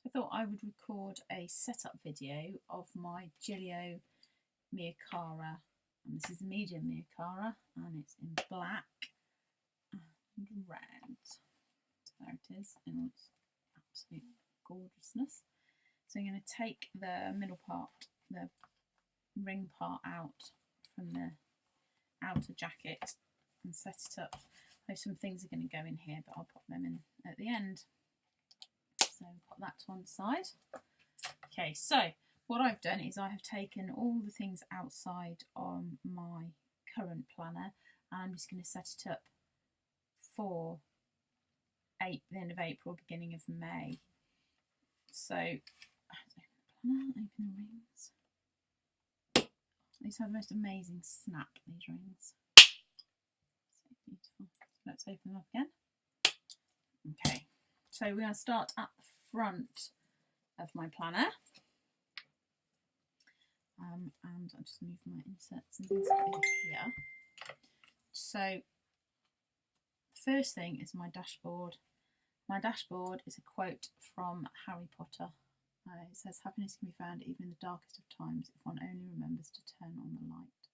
I thought I would record a setup video of my Gillio Mia Cara, and this is the medium Mia Cara, and it's in black and red. So there it is in all its absolute gorgeousness. So I'm going to take the middle part, the ring part out from the outer jacket and set it up. There's some things are going to go in here, but I'll pop them in at the end. So put that to one side. Okay, so what I've done is I have taken all the things outside on my current planner, and I'm just going to set it up for the end of April, beginning of May. So open the planner, open the rings. These have the most amazing snap, these rings. So beautiful. So let's open them up again. Okay, so we're going to start at the front of my planner. And I'll just move my inserts and things over here. So the first thing is my dashboard. My dashboard is a quote from Harry Potter. It says, "Happiness can be found even in the darkest of times if one only remembers to turn on the light."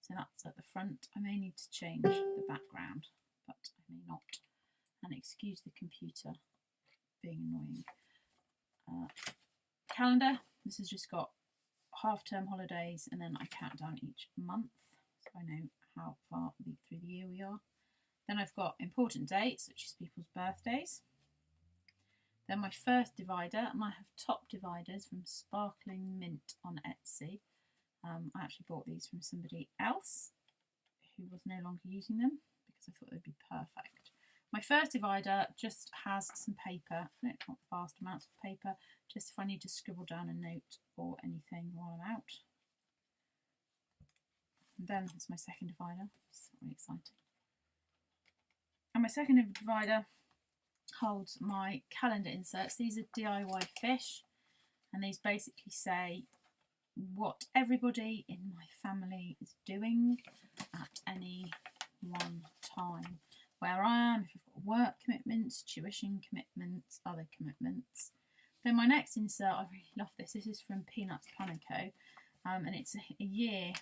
So that's at the front. I may need to change the background, but I may not. And excuse the computer being annoying. Calendar. This has just got half-term holidays, and then I count down each month, so I know how far through the year we are. Then I've got important dates, which is people's birthdays. Then my first divider, and I have top dividers from Sparkling Mint on Etsy. I actually bought these from somebody else who was no longer using them because I thought they'd be perfect. My first divider just has some paper, not vast amounts of paper, just if I need to scribble down a note or anything while I'm out. And then it's my second divider, it's really exciting. And my second divider holds my calendar inserts. These are diyFish, and these basically say what everybody in my family is doing at any one time. Where I am, if I've got work commitments, tuition commitments, other commitments. Then my next insert, I really love this. This is from Peanutsplannerco, and it's a year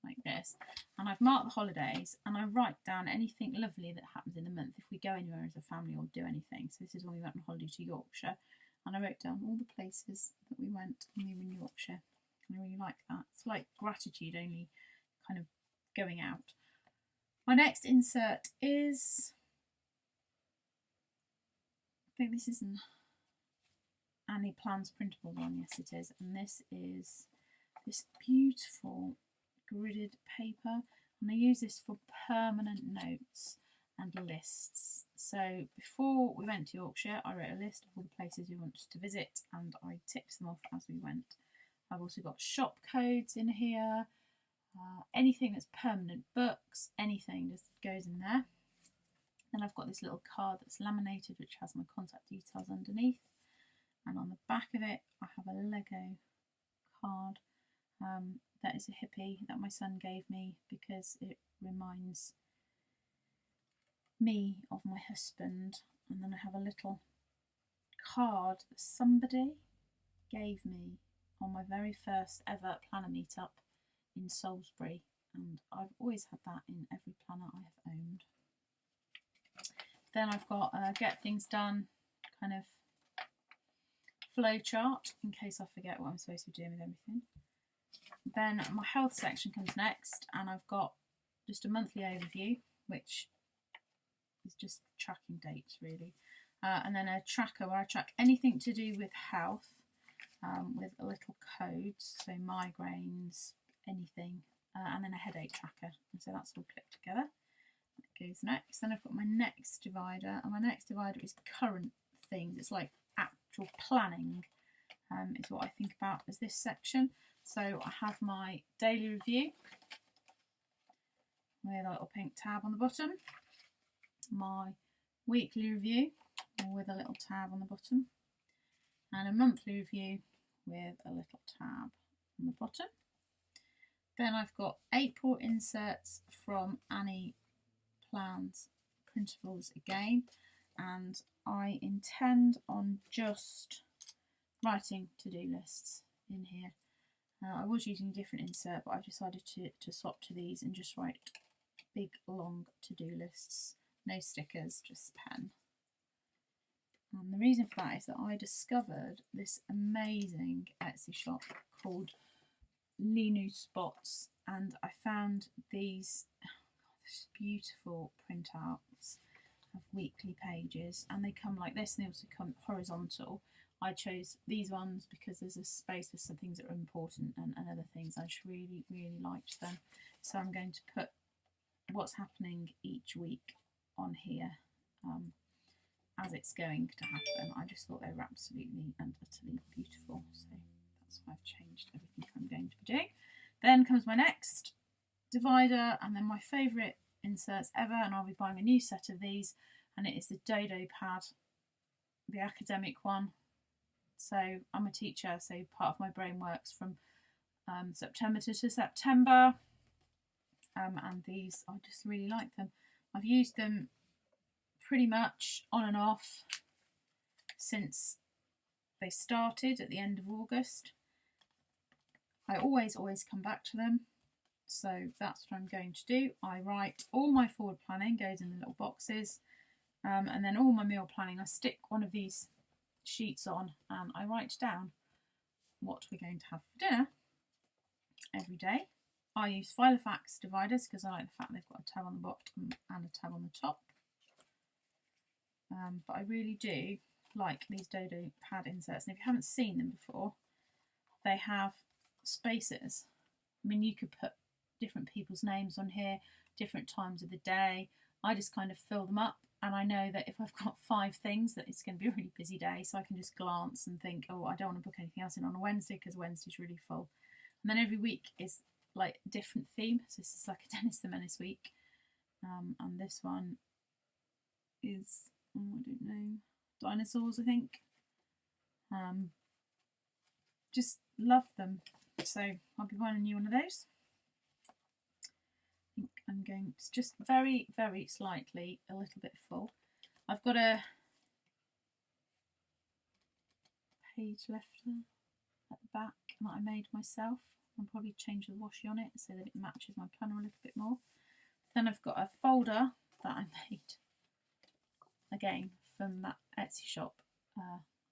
like this. And I've marked the holidays, and I write down anything lovely that happens in the month if we go anywhere as a family or do anything. So this is when we went on holiday to Yorkshire, and I wrote down all the places that we went when we were in Yorkshire. And I really like that. It's like gratitude, only kind of going out. My next insert is, I think this is an AnniePlansPrintables one, yes it is, and this is this beautiful gridded paper, and I use this for permanent notes and lists. So before we went to Yorkshire, I wrote a list of all the places we wanted to visit, and I ticked them off as we went. I've also got shop codes in here. Anything that's permanent, books, anything just goes in there. Then I've got this little card that's laminated, which has my contact details underneath, and on the back of it I have a Lego card that is a hippie that my son gave me because it reminds me of my husband. And then I have a little card that somebody gave me on my very first ever planner meetup in Salisbury, and I've always had that in every planner I have owned. Then I've got a get things done kind of flow chart in case I forget what I'm supposed to be doing with everything. Then my health section comes next, and I've got just a monthly overview, which is just tracking dates really, and then a tracker where I track anything to do with health with a little codes, so migraines, anything, and then a headache tracker, and so that's all clipped together. That goes next. Then I've got my next divider, and my next divider is current things. It's like actual planning is what I think about as this section. So I have my daily review with a little pink tab on the bottom, my weekly review with a little tab on the bottom, and a monthly review with a little tab on the bottom. Then I've got April inserts from AnniePlansPrintables again, and I intend on just writing to-do lists in here. I was using a different insert, but I've decided to swap to these and just write big long to-do lists. No stickers, just pen. And the reason for that is that I discovered this amazing Etsy shop called Linouspots, and I found these beautiful printouts of weekly pages, and they come like this, and they also come horizontal. I chose these ones because there's a space for some things that are important and other things. I just really liked them, so I'm going to put what's happening each week on here as it's going to happen. I just thought they were absolutely and utterly beautiful, so that's why I've changed everything I'm going to be doing. Then comes my next divider, and then my favourite inserts ever, and I'll be buying a new set of these, and it is the DodoPad, the academic one. So I'm a teacher, so part of my brain works from September to September, and these, I just really like them. I've used them pretty much on and off since they started at the end of August. I always come back to them, so that's what I'm going to do. I write all my forward planning, goes in the little boxes, and then all my meal planning, I stick one of these sheets on and I write down what we're going to have for dinner every day. I use Filofax dividers because I like the fact they've got a tab on the bottom and a tab on the top. But I really do like these DodoPad inserts, and if you haven't seen them before, they have spaces. I mean, you could put different people's names on here, different times of the day. I just kind of fill them up, and I know that if I've got 5 things, that it's going to be a really busy day, so I can just glance and think, oh, I don't want to book anything else in on a Wednesday because Wednesday's really full. And then every week is like a different theme, so this is like a Dennis the Menace week, and this one is, I don't know, dinosaurs, I think. Just love them, so I'll be buying a new one of those. I think I'm going, it's just very slightly a little bit full. I've got a page left at the back that I made myself. I'll probably change the washi on it so that it matches my planner a little bit more. Then I've got a folder that I made again from that Etsy shop,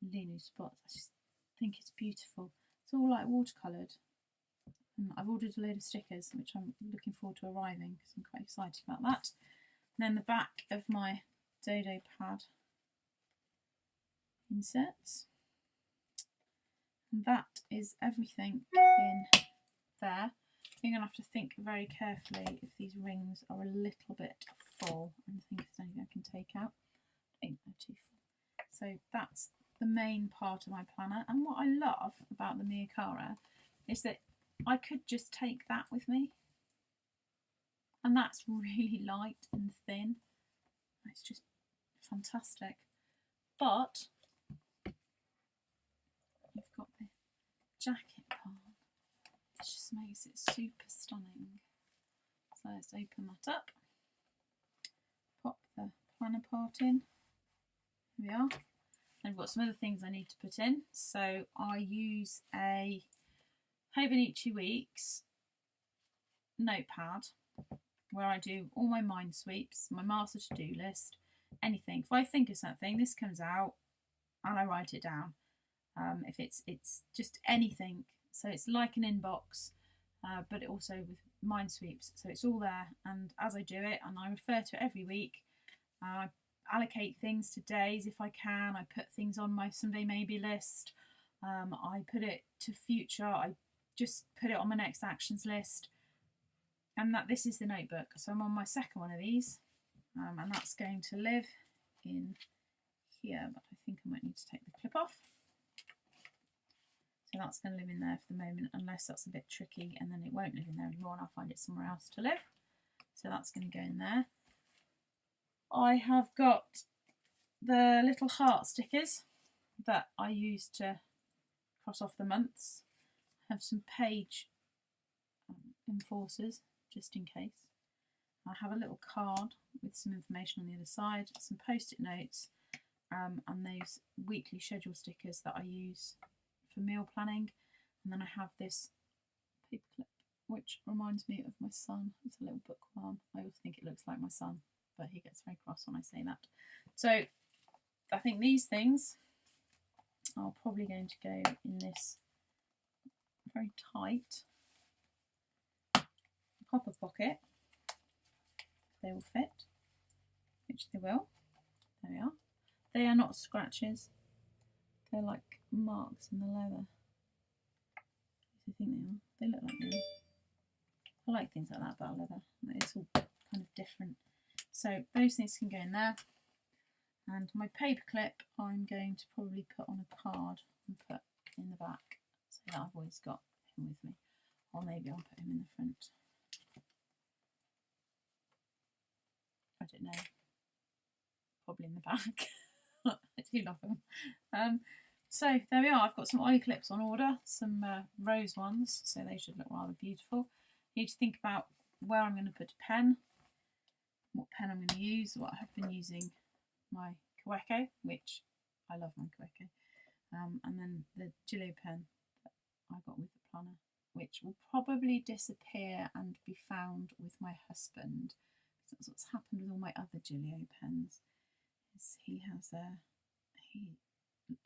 Linouspots. I just think it's beautiful. It's all like watercoloured. And I've ordered a load of stickers, which I'm looking forward to arriving because I'm quite excited about that. And then the back of my DodoPad inserts. And that is everything in there. You're going to have to think very carefully if these rings are a little bit full and think if there's anything I can take out. I think they're too full. So that's the main part of my planner. And what I love about the Mia Cara is that I could just take that with me. And that's really light and thin. It's just fantastic. But you've got the jacket part, which just makes it super stunning. So let's open that up. Pop the planner part in. Here we are. I've got some other things I need to put in. So I use a Hobonichi Weeks notepad where I do all my mind sweeps, my master to-do list, anything. If I think of something, this comes out and I write it down. If it's just anything, so it's like an inbox, but it also with mind sweeps, so it's all there. And as I do it, and I refer to it every week, I allocate things to days if I can. I put things on my Sunday maybe list. I put it to future. I just put it on my next actions list. And that this is the notebook. So I'm on my second one of these, and that's going to live in here. But I think I might need to take the clip off. So that's going to live in there for the moment, unless that's a bit tricky, and then it won't live in there anymore and I'll find it somewhere else to live. So that's going to go in there. I have got the little heart stickers that I use to cross off the months. I have some page enforcers just in case. I have a little card with some information on the other side, some post-it notes, and those weekly schedule stickers that I use for meal planning. And then I have this paper clip, which reminds me of my son. It's a little bookworm. I always think it looks like my son, but he gets very cross when I say that. So I think these things are probably going to go in this very tight copper pocket. They will fit, which they will. There we are. They are not scratches. They're like marks in the leather. I think they are. They look like them. I like things like that about leather. It's all kind of different. So those things can go in there. And my paper clip I'm going to probably put on a card and put in the back so that I've always got him with me. Or maybe I'll put him in the front. I don't know. Probably in the back. I do love them. So there we are. I've got some oil clips on order, some rose ones, so they should look rather beautiful. I need to think about where I'm going to put a pen, what pen I'm going to use. What I have been using my Kaweco, which I love my Kaweco, and then the Gillio pen that I got with the planner, which will probably disappear and be found with my husband. That's what's happened with all my other Gillio pens. Is he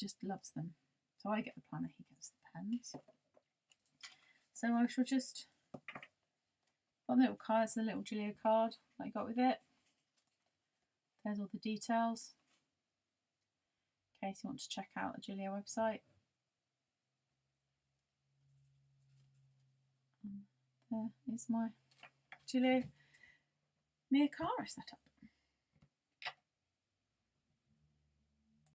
just loves them. So I get the planner, he gets the pens. So I shall just got a little card. It's a little Gillio card that I got with it. There's all the details in case you want to check out the Gillio website. And there is my Gillio Mia Cara setup.